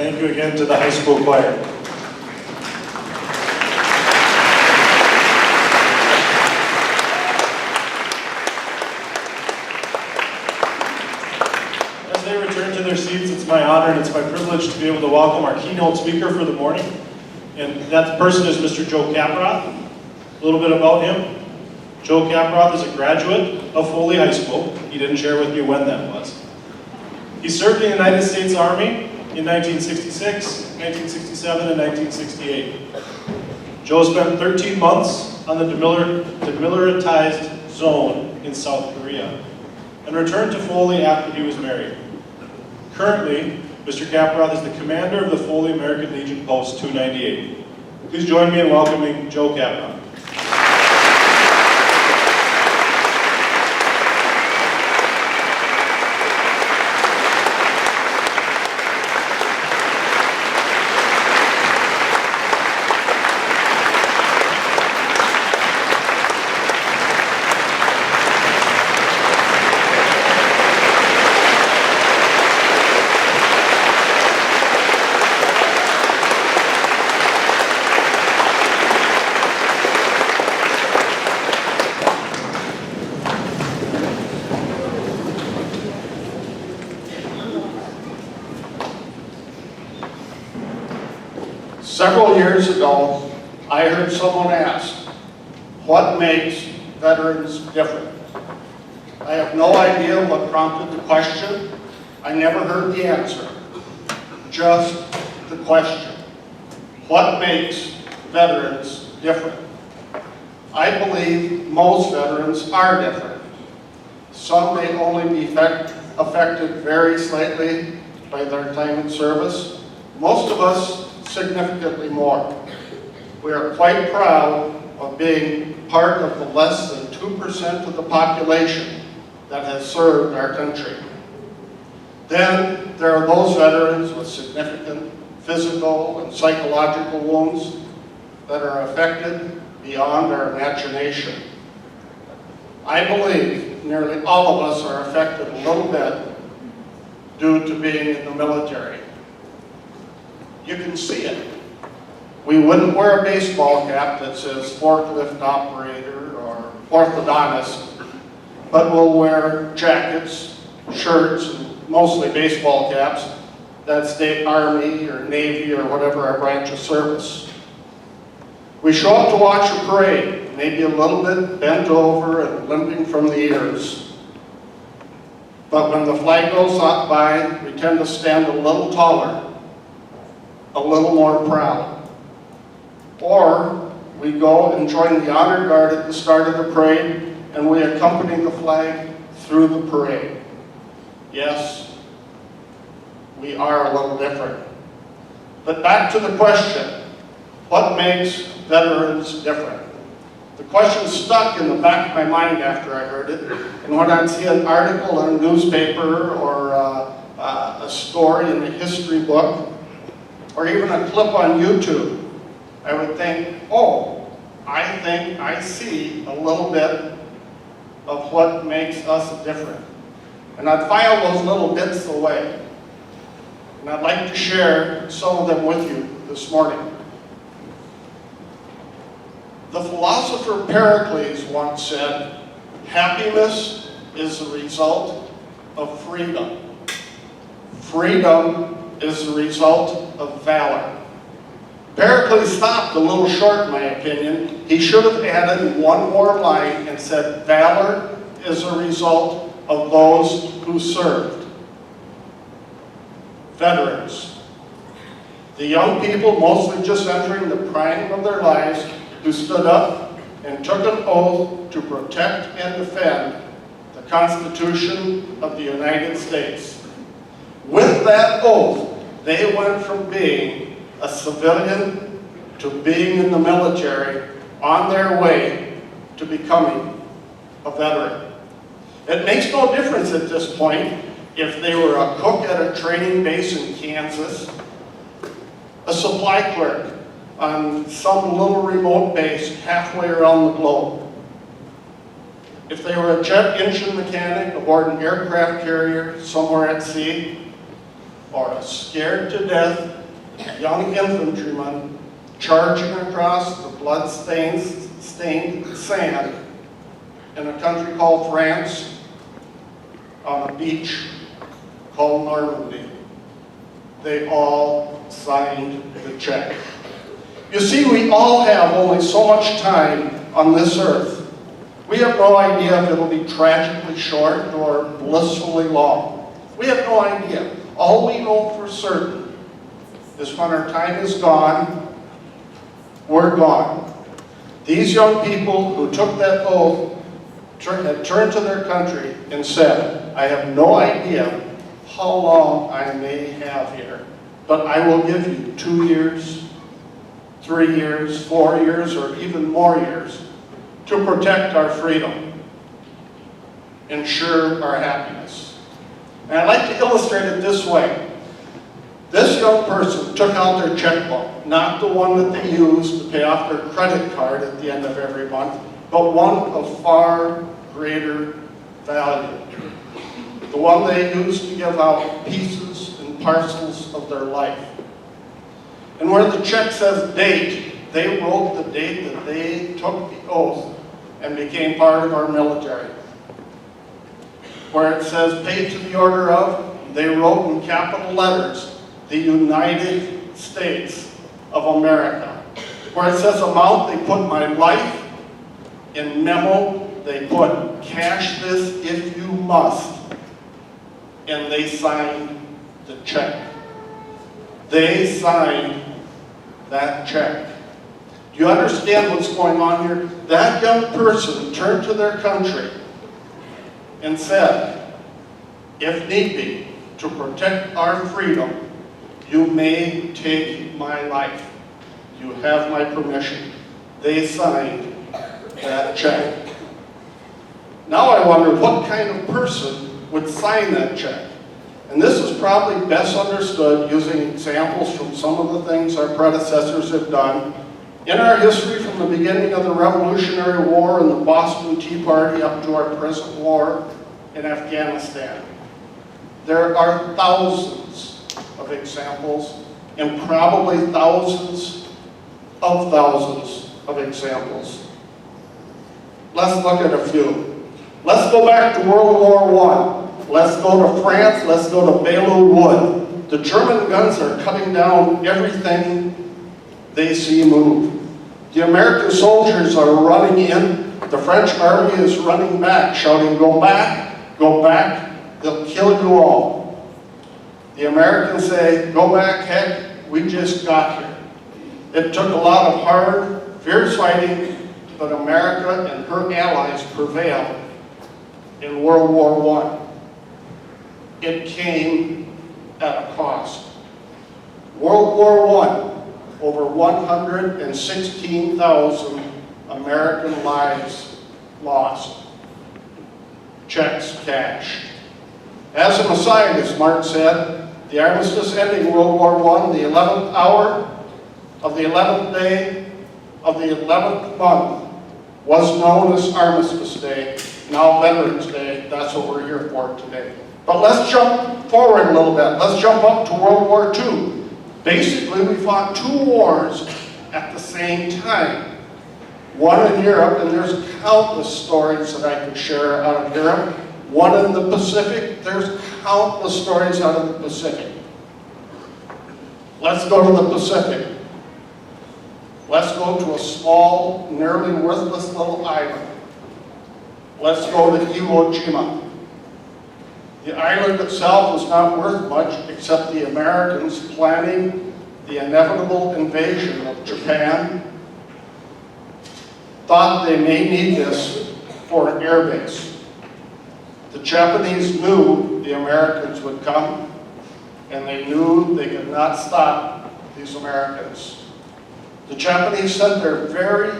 thank you again to the high school choir. As they return to their seats, it's my honor and it's my privilege to be able to welcome our keynote speaker for the morning. And that person is Mr. Joe Kaproth. A little bit about him. Joe Kaproth is a graduate of Foley High School. He didn't share with me when that was. He served in the United States Army in 1966, 1967, and 1968. Joe spent 13 months on the demilitarized zone in South Korea and returned to Foley after he was married. Currently, Mr. Kaproth is the commander of the Foley American Legion Post 298. Please join me in welcoming Joe Kaproth. Several years ago, I heard someone ask, what makes veterans different? I have no idea what prompted the question. I never heard the answer. Just the question. What makes veterans different? I believe most veterans are different. Some may only be affected very slightly by their time in service. Most of us significantly more. We are quite proud of being part of the less than 2% of the population that has served our country. Then there are those veterans with significant physical and psychological wounds that are affected beyond our imagination. I believe nearly all of us are affected a little bit due to being in the military. You can see it. We wouldn't wear a baseball cap that says forklift operator or orthodontist, but we'll wear jackets, shirts, and mostly baseball caps that state Army or Navy or whatever our branch of service. We show up to watch a parade, maybe a little bit bent over and limping from the ears. But when the flag goes up by, we tend to stand a little taller, a little more proud. Or we go and join the honor guard at the start of the parade and we accompany the flag through the parade. Yes, we are a little different. But back to the question, what makes veterans different? The question stuck in the back of my mind after I heard it, and when I'd see an article in a newspaper or a story in a history book, or even a clip on YouTube, I would think, oh, I think I see a little bit of what makes us different. And I'd file those little bits away. And I'd like to share some of them with you this morning. The philosopher Pericles once said, happiness is the result of freedom. Freedom is the result of valor. Pericles stopped a little short, in my opinion. He should have added one more line and said, valor is a result of those who served. Veterans. The young people, mostly just entering the prime of their lives, who stood up and took an oath to protect and defend the Constitution of the United States. With that oath, they went from being a civilian to being in the military on their way to becoming a veteran. It makes no difference at this point if they were a cook at a training base in Kansas, a supply clerk on some little remote base halfway around the globe, if they were a jet engine mechanic aboard an aircraft carrier somewhere at sea, or a scared to death young infantryman charging across the blood-stained sand in a country called France on a beach called Normandy. They all signed the check. You see, we all have only so much time on this earth. We have no idea if it'll be tragically short or blissfully long. We have no idea. All we know for certain is when our time is gone, we're gone. These young people who took that oath had turned to their country and said, I have no idea how long I may have here, but I will give you 2 years, 3 years, 4 years, or even more years to protect our freedom, ensure our happiness. And I'd like to illustrate it this way. This young person took out their checkbook, not the one that they used to pay off their credit card at the end of every month, but one of far greater value. The one they used to give out pieces and parcels of their life. And where the check says date, they wrote the date that they took the oath and became part of our military. Where it says paid to the order of, they wrote in capital letters, the United States of America. Where it says amount, they put my life. In memo, they put cash this if you must. And they signed the check. They signed that check. Do you understand what's going on here? That young person turned to their country and said, if need be, to protect our freedom, you may take my life. You have my permission. They signed that check. Now I wonder what kind of person would sign that check. And this is probably best understood using examples from some of the things our predecessors have done in our history from the beginning of the Revolutionary War and the Boston Tea Party up to our present war in Afghanistan. There are thousands of examples and probably thousands of examples. Let's look at a few. Let's go back to World War I. Let's go to France. Let's go to Belleau Wood. The German guns are cutting down everything they see move. The American soldiers are running in. The French army is running back, shouting, go back, they'll kill you all. The Americans say, go back, heck, we just got here. It took a lot of hard, fierce fighting, but America and her allies prevailed in World War I. It came at a cost. World War I, over 116,000 American lives lost. Checks cashed. As an aside, as Mark said, the armistice ending World War I, the 11th hour of the 11th day of the 11th month was known as Armistice Day, now Veterans Day. That's what we're here for today. But let's jump forward a little bit. Let's jump up to World War II. Basically, we fought 2 wars at the same time. One in Europe, and there's countless stories that I could share out of Europe. One in the Pacific, there's countless stories out of the Pacific. Let's go to the Pacific. Let's go to a small, nearly worthless little island. Let's go to Iwo Jima. The island itself was not worth much except the Americans planning the inevitable invasion of Japan. Thought they may need this for an air base. The Japanese knew the Americans would come, and they knew they could not stop these Americans. The Japanese sent their very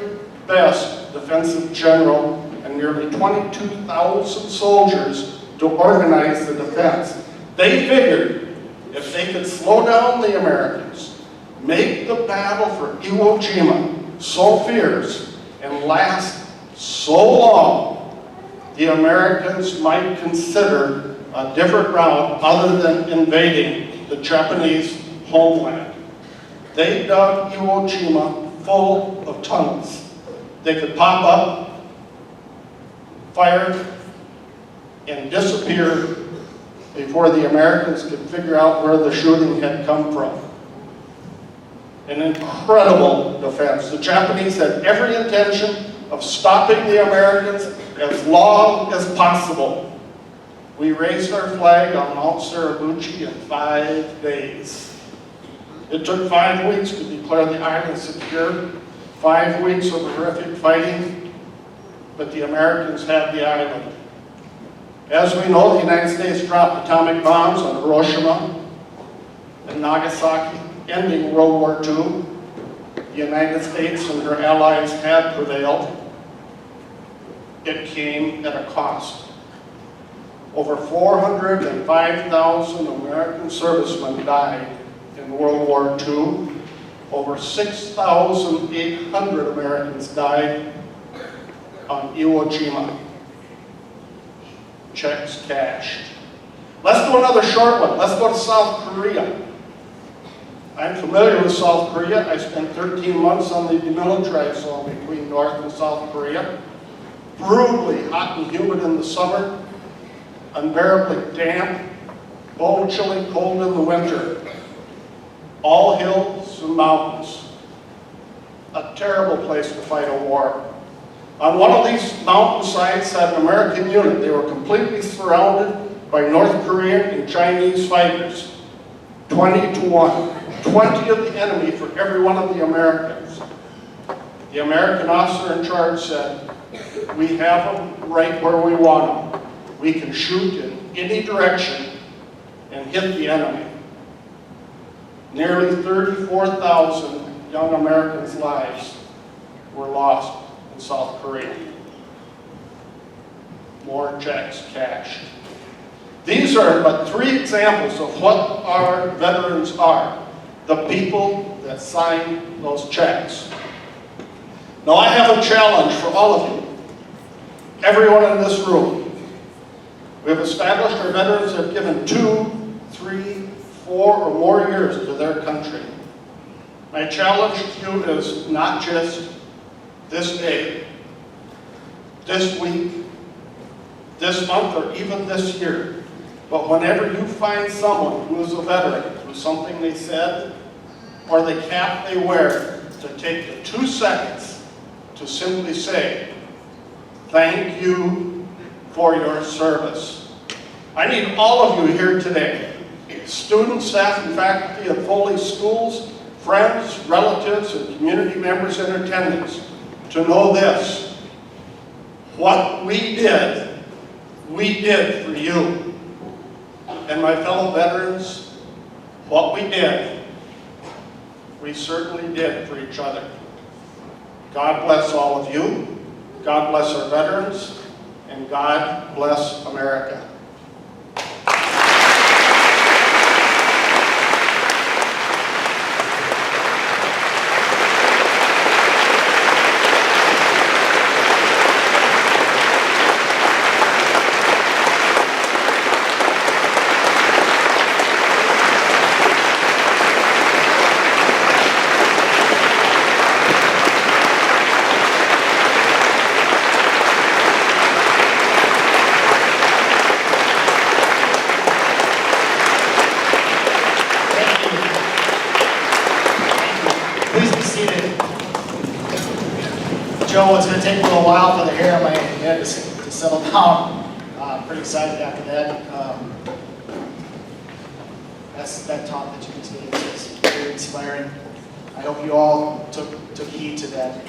best defensive general and nearly 22,000 soldiers to organize the defense. They figured if they could slow down the Americans, make the battle for Iwo Jima so fierce and last so long, the Americans might consider a different route other than invading the Japanese homeland. They dug Iwo Jima full of tunnels. They could pop up, fire, and disappear before the Americans could figure out where the shooting had come from. An incredible defense. The Japanese had every intention of stopping the Americans as long as possible. We raised our flag on Mount Suribuchi in 5 days. It took 5 weeks to declare the island secure, 5 weeks of horrific fighting, but the Americans had the island. As we know, the United States dropped atomic bombs on Hiroshima and Nagasaki, ending World War II. The United States and her allies had prevailed. It came at a cost. Over 405,000 American servicemen died in World War II. Over 6,800 Americans died on Iwo Jima. Checks cashed. Let's do another short one. Let's go to South Korea. I'm familiar with South Korea. I spent 13 months on the demilitarized zone between North and South Korea. Brutally hot and humid in the summer, unbearably damp, bone-chilling cold in the winter. All hills and mountains. A terrible place to fight a war. On one of these mountainsides sat an American unit. They were completely surrounded by North Korean and Chinese fighters. 20 to 1. 20 of the enemy for every one of the Americans. The American officer in charge said, "We have them right where we want them. We can shoot in any direction and hit the enemy." Nearly 34,000 young Americans' lives were lost in South Korea. More checks cashed. These are but 3 examples of what our veterans are. The people that sign those checks. Now I have a challenge for all of you. Everyone in this room. We have established our veterans have given 2, 3, 4, or more years to their country. My challenge to you is not just this day, this week, this month, or even this year, but whenever you find someone who is a veteran, through something they said, or the cap they wear, to take the 2 seconds to simply say, "Thank you for your service." I need all of you here today, students, staff, and faculty of Foley schools, friends, relatives, and community members in attendance, to know this. What we did for you. And my fellow veterans, what we did, we certainly did for each other. God bless all of you. God bless our veterans. And God bless America. Joe, it's going to take a little while for the hair on my head to settle down. Pretty excited after that. That talk that you just gave is very inspiring. I hope you all took heed to that.